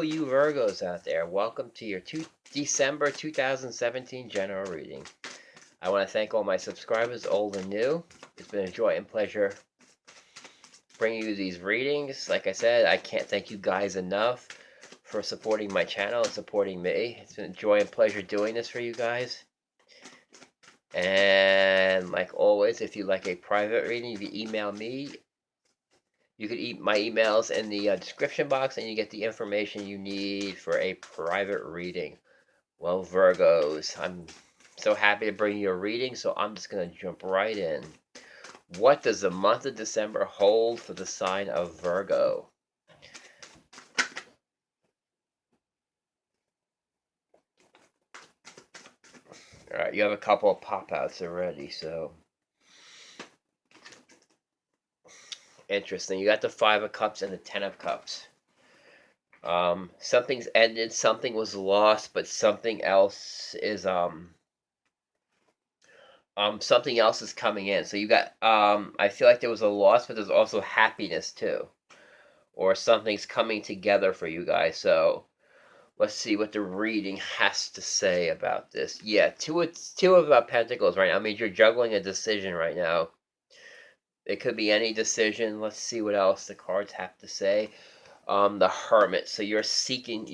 You Virgos out there, welcome to your December 2017 general reading. I want to thank all my subscribers, old and new. It's been a joy and pleasure bringing you these readings. Like I said, I can't thank you guys enough for supporting my channel and supporting me. It's been a joy and pleasure doing this for you guys. And like always, if you like a private reading, you can email me. You could eat my emails in the description box, and you get the information you need for a private reading. Well, Virgos, I'm so happy to bring you a reading, so I'm just going to jump right in. What does the month of December hold for the sign of Virgo? Alright, you have a couple of pop-outs already, so... Interesting. You got the Five of Cups and the Ten of Cups. Something's ended, something was lost, but something else is something else is coming in. So you got I feel like there was a loss, but there's also happiness too. Or something's coming together for you guys. So let's see what the reading has to say about this. Yeah, two of Pentacles right now. I mean, you're juggling a decision right now. It could be any decision. Let's see what else the cards have to say. The Hermit. So seeking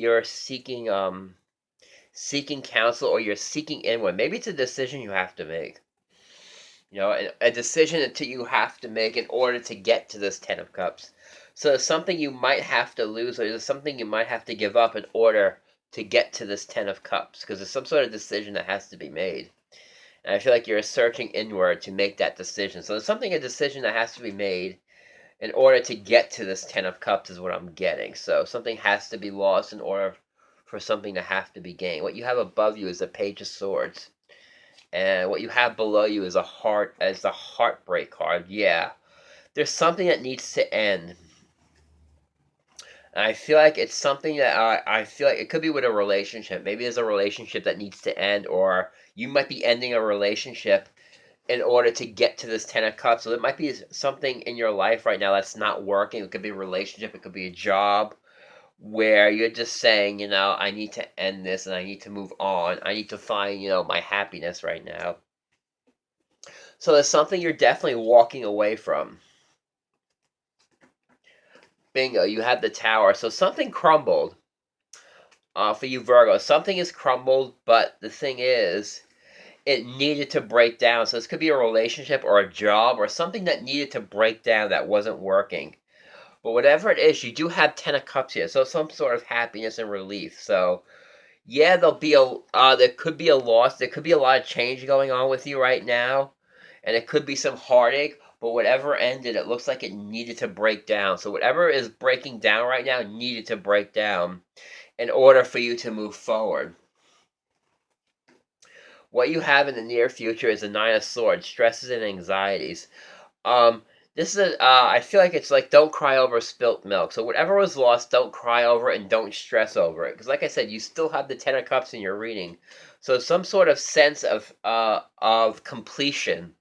counsel, or you're seeking inward. Maybe it's a decision you have to make. You know, a decision that you have to make in order to get to this Ten of Cups. So there's something you might have to lose, or there's something you might have to give up in order to get to this Ten of Cups, because there's some sort of decision that has to be made. And I feel like you're searching inward to make that decision. So there's a decision that has to be made in order to get to this Ten of Cups is what I'm getting. So something has to be lost in order for something to have to be gained. What you have above you is the Page of Swords. And what you have below you is the heartbreak card. Yeah. There's something that needs to end. And I feel like it's something that I feel like it could be with a relationship. Maybe there's a relationship that needs to end, or you might be ending a relationship in order to get to this Ten of Cups. So it might be something in your life right now that's not working. It could be a relationship, it could be a job, where you're just saying, I need to end this and I need to move on. I need to find, my happiness right now. So there's something you're definitely walking away from. Bingo, you have the Tower. So something crumbled for you, Virgo. Something is crumbled, but the thing is, it needed to break down. So this could be a relationship or a job or something that needed to break down that wasn't working. But whatever it is, you do have Ten of Cups here. So some sort of happiness and relief. So yeah, there could be a loss. There could be a lot of change going on with you right now, and it could be some heartache. But whatever ended, it looks like it needed to break down. So whatever is breaking down right now needed to break down in order for you to move forward. What you have in the near future is the Nine of Swords, stresses and anxieties. This is I feel like it's like, don't cry over spilt milk. So whatever was lost, don't cry over it and don't stress over it. Because like I said, you still have the Ten of Cups in your reading. So some sort of sense of completion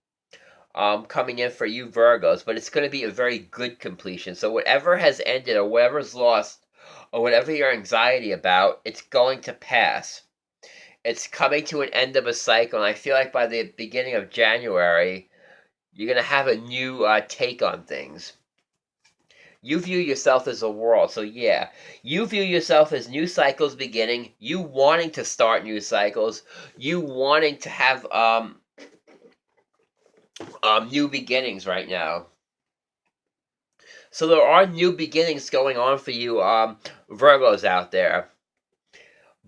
coming in for you Virgos, but it's going to be a very good completion. So whatever has ended or whatever's lost or whatever your anxiety about, it's going to pass. It's coming to an end of a cycle, and I feel like by the beginning of January, you're going to have a new take on things. You view yourself as a world, so yeah, you view yourself as new cycles beginning, you wanting to start new cycles, you wanting to have new beginnings right now. So there are new beginnings going on for you Virgos out there.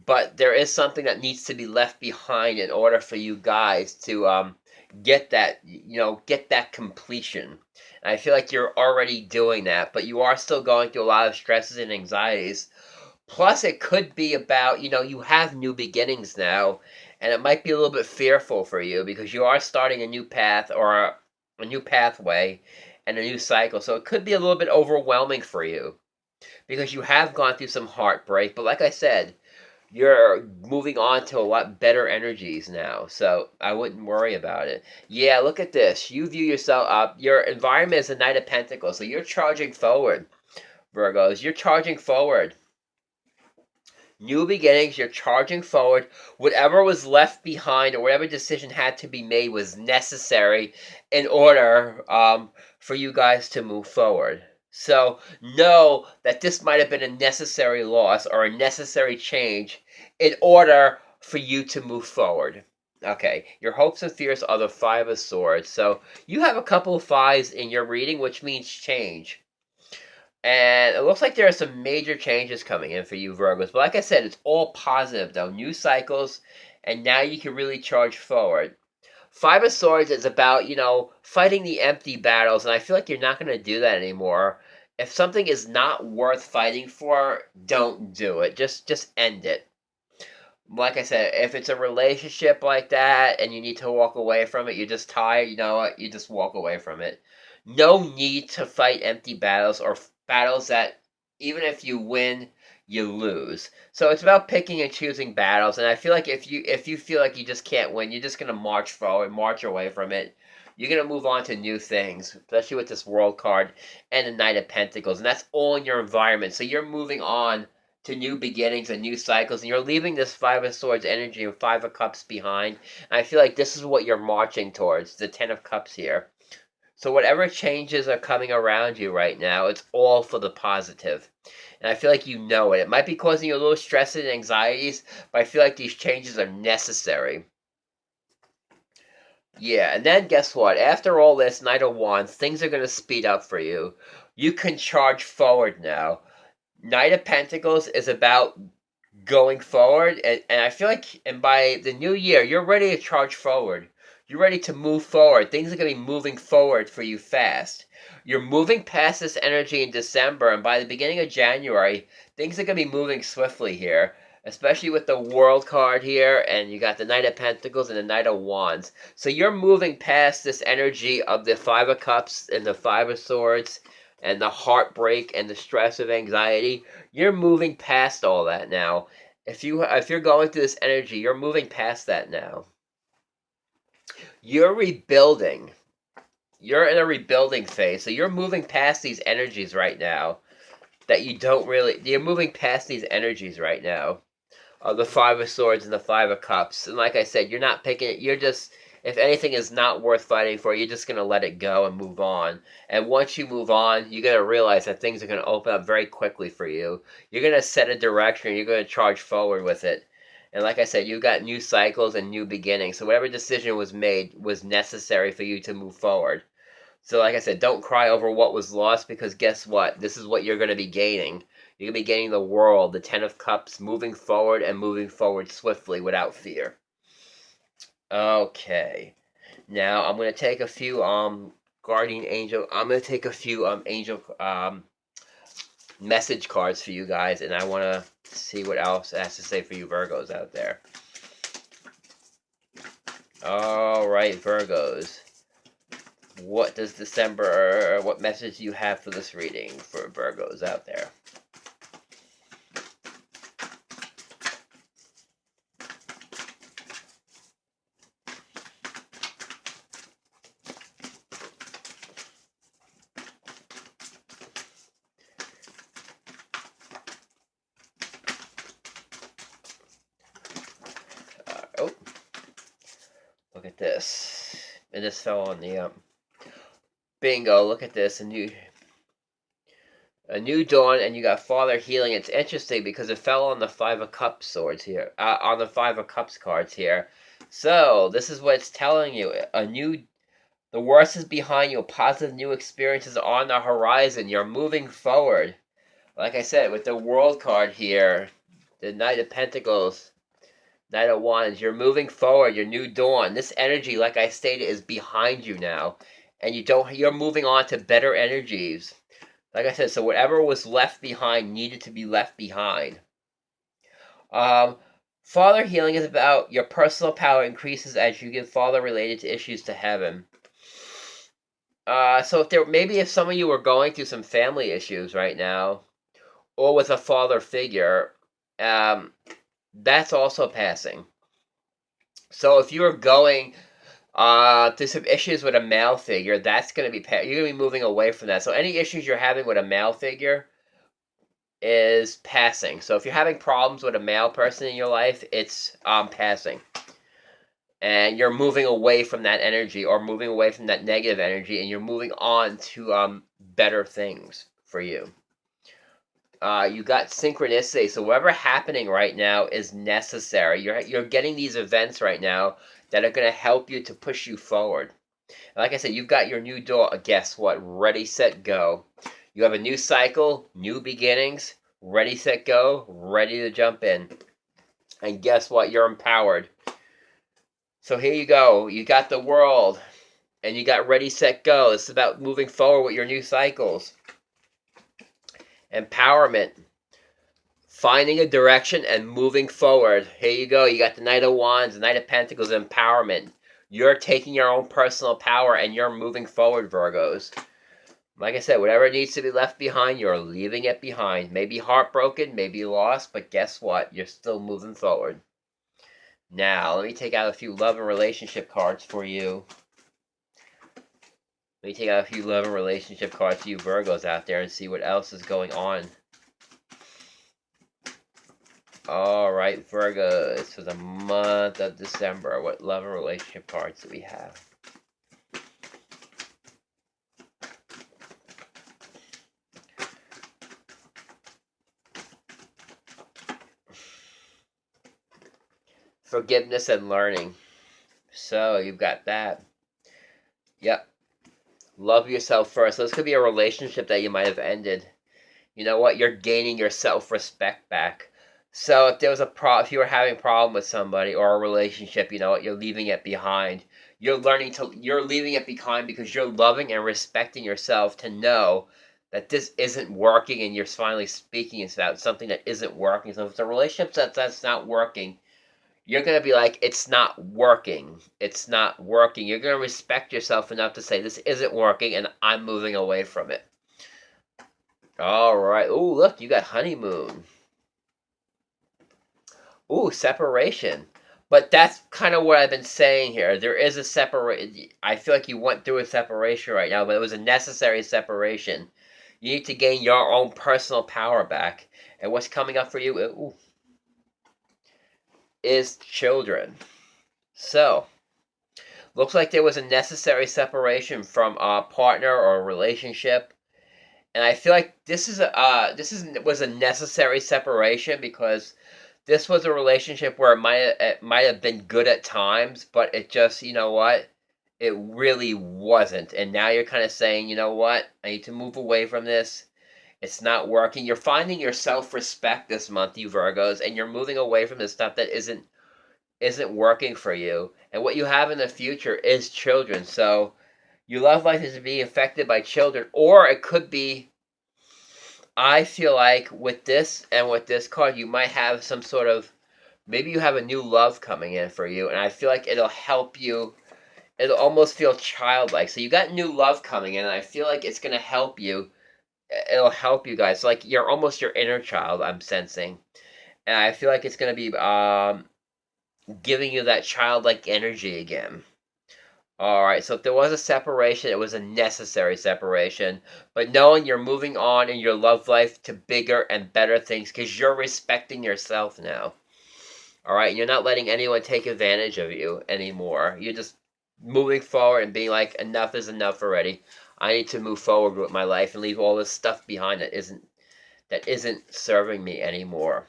But there is something that needs to be left behind in order for you guys to get that, get that completion. And I feel like you're already doing that, but you are still going through a lot of stresses and anxieties. Plus, it could be about, you have new beginnings now, and it might be a little bit fearful for you because you are starting a new path or a new pathway and a new cycle. So it could be a little bit overwhelming for you because you have gone through some heartbreak. But like I said, you're moving on to a lot better energies now, so I wouldn't worry about it. Yeah, look at this. You view yourself up. Your environment is a Knight of Pentacles, so you're charging forward, Virgos. You're charging forward. New beginnings, you're charging forward. Whatever was left behind or whatever decision had to be made was necessary in order for you guys to move forward. So know that this might have been a necessary loss or a necessary change in order for you to move forward. Okay, your hopes and fears are the Five of Swords. So you have a couple of fives in your reading, which means change. And it looks like there are some major changes coming in for you, Virgos. But like I said, it's all positive, though. New cycles, and now you can really charge forward. Five of Swords is about, fighting the empty battles, and I feel like you're not going to do that anymore. If something is not worth fighting for, don't do it. Just end it. Like I said, if it's a relationship like that and you need to walk away from it, you're just tired, you know what? You just walk away from it. No need to fight empty battles or battles that even if you win, you lose. So it's about picking and choosing battles, and I feel like if you feel like you just can't win, you're just gonna march forward, march away from it. You're gonna move on to new things, especially with this World card and the Knight of Pentacles, and that's all in your environment. So you're moving on to new beginnings and new cycles, and you're leaving this Five of Swords energy and Five of Cups behind. And I feel like this is what you're marching towards, the Ten of Cups here. So whatever changes are coming around you right now, it's all for the positive. And I feel like you know it. It might be causing you a little stress and anxieties, but I feel like these changes are necessary. Yeah, and then guess what? After all this Knight of Wands, things are going to speed up for you. You can charge forward now. Knight of Pentacles is about going forward, and I feel like and by the new year you're ready to charge forward. You're ready to move forward. Things are going to be moving forward for you fast. You're moving past this energy in December, and by the beginning of January things are going to be moving swiftly here, especially with the World card here, and you got the Knight of Pentacles and the Knight of Wands. So you're moving past this energy of the Five of Cups and the Five of Swords and the heartbreak and the stress of anxiety. You're moving past all that now. If you're going through this energy, you're moving past that now. You're rebuilding. You're in a rebuilding phase. So you're moving past these energies right now that you don't really you're moving past these energies right now. The Five of Swords and the Five of Cups. And like I said, you're not picking it. You're just, if anything is not worth fighting for, you're just going to let it go and move on. And once you move on, you're going to realize that things are going to open up very quickly for you. You're going to set a direction. You're going to charge forward with it. And like I said, you got new cycles and new beginnings. So whatever decision was made was necessary for you to move forward. So like I said, don't cry over what was lost, because guess what? This is what you're going to be gaining. You're going to be gaining the world, the Ten of Cups, moving forward and moving forward swiftly without fear. Okay. Now I'm going to take a few guardian angel. I'm going to take a few angel message cards for you guys, and I want to see what else it has to say for you Virgos out there. All right, Virgos. What does December, what message do you have for this reading for Virgos out there? Oh, look at this. And this fell on the, bingo, look at this. A new dawn, and you got Father healing. It's interesting because it fell on the Five of Cups swords here, on the Five of Cups cards here. So this is what it's telling you: the worst is behind you. Positive new experiences on the horizon. You're moving forward. Like I said, with the World card here, the Knight of Pentacles, Knight of Wands. You're moving forward. Your new dawn. This energy, like I stated, is behind you now, and you're moving on to better energies. Like I said, so whatever was left behind needed to be left behind. Father healing is about your personal power increases as you give father related to issues to heaven. So if some of you are going through some family issues right now, or with a father figure, that's also passing. So if you're going through some issues with a male figure, that's going to be you're going to be moving away from that. So any issues you're having with a male figure, is passing. So if you're having problems with a male person in your life, it's passing. And you're moving away from that energy or moving away from that negative energy and you're moving on to better things for you. You got synchronicity. So whatever happening right now is necessary. You're getting these events right now that are going to help you to push you forward. And like I said, you've got your new door. Guess what? Ready, set, go. You have a new cycle, new beginnings. Ready, set, go. Ready to jump in. And guess what? You're empowered. So here you go. You got the world. And you got ready, set, go. It's about moving forward with your new cycles. Empowerment. Finding a direction and moving forward. Here you go. You got the Knight of Wands, the Knight of Pentacles, empowerment. You're taking your own personal power and you're moving forward, Virgos. Like I said, whatever needs to be left behind, you're leaving it behind. Maybe heartbroken, maybe lost, but guess what? You're still moving forward. Now, let me take out a few love and relationship cards for you. Let me take out a few love and relationship cards for you Virgos out there and see what else is going on. Alright, Virgos, for the month of December, what love and relationship cards do we have? Forgiveness and learning. So, you've got that. Yep. Love yourself first. So this could be a relationship that you might have ended. You know what? You're gaining your self-respect back. So if there was if you were having a problem with somebody or a relationship, you know what? You're leaving it behind. You're leaving it behind because you're loving and respecting yourself to know that this isn't working and you're finally speaking about something that isn't working. So if it's a relationship that's not working, you're going to be like, it's not working. It's not working. You're going to respect yourself enough to say, this isn't working and I'm moving away from it. All right. Ooh, look, you got honeymoon. Ooh, separation. But that's kind of what I've been saying here. There is a separation. I feel like you went through a separation right now, but it was a necessary separation. You need to gain your own personal power back. And what's coming up for you is children. So, looks like there was a necessary separation from a partner or a relationship. And I feel like this was a necessary separation because this was a relationship where it might have been good at times, but it just, you know what? It really wasn't. And now you're kind of saying, you know what? I need to move away from this. It's not working. You're finding your self-respect this month, you Virgos, and you're moving away from the stuff that isn't working for you. And what you have in the future is children. So your love life is being affected by children, or it could be, I feel like with this and with this card, you might have some sort of, maybe you have a new love coming in for you, and I feel like it'll help you. It'll almost feel childlike. So you got new love coming in, and I feel like it's going to help you. It'll help you guys. Like you're almost your inner child, I'm sensing. And I feel like it's going to be giving you that childlike energy again. Alright, so if there was a separation, it was a necessary separation. But knowing you're moving on in your love life to bigger and better things because you're respecting yourself now. Alright, you're not letting anyone take advantage of you anymore. You're just moving forward and being like, enough is enough already. I need to move forward with my life and leave all this stuff behind that isn't serving me anymore.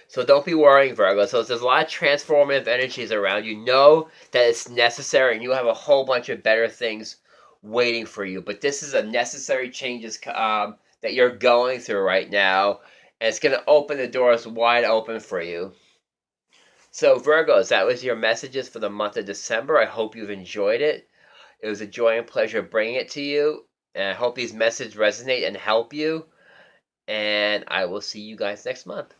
So don't be worrying, Virgo. So there's a lot of transformative energies around you. Know that it's necessary and you have a whole bunch of better things waiting for you. But this is a necessary changes that you're going through right now. And it's going to open the doors wide open for you. So Virgos, that was your messages for the month of December. I hope you've enjoyed it. It was a joy and pleasure bringing it to you. And I hope these messages resonate and help you. And I will see you guys next month.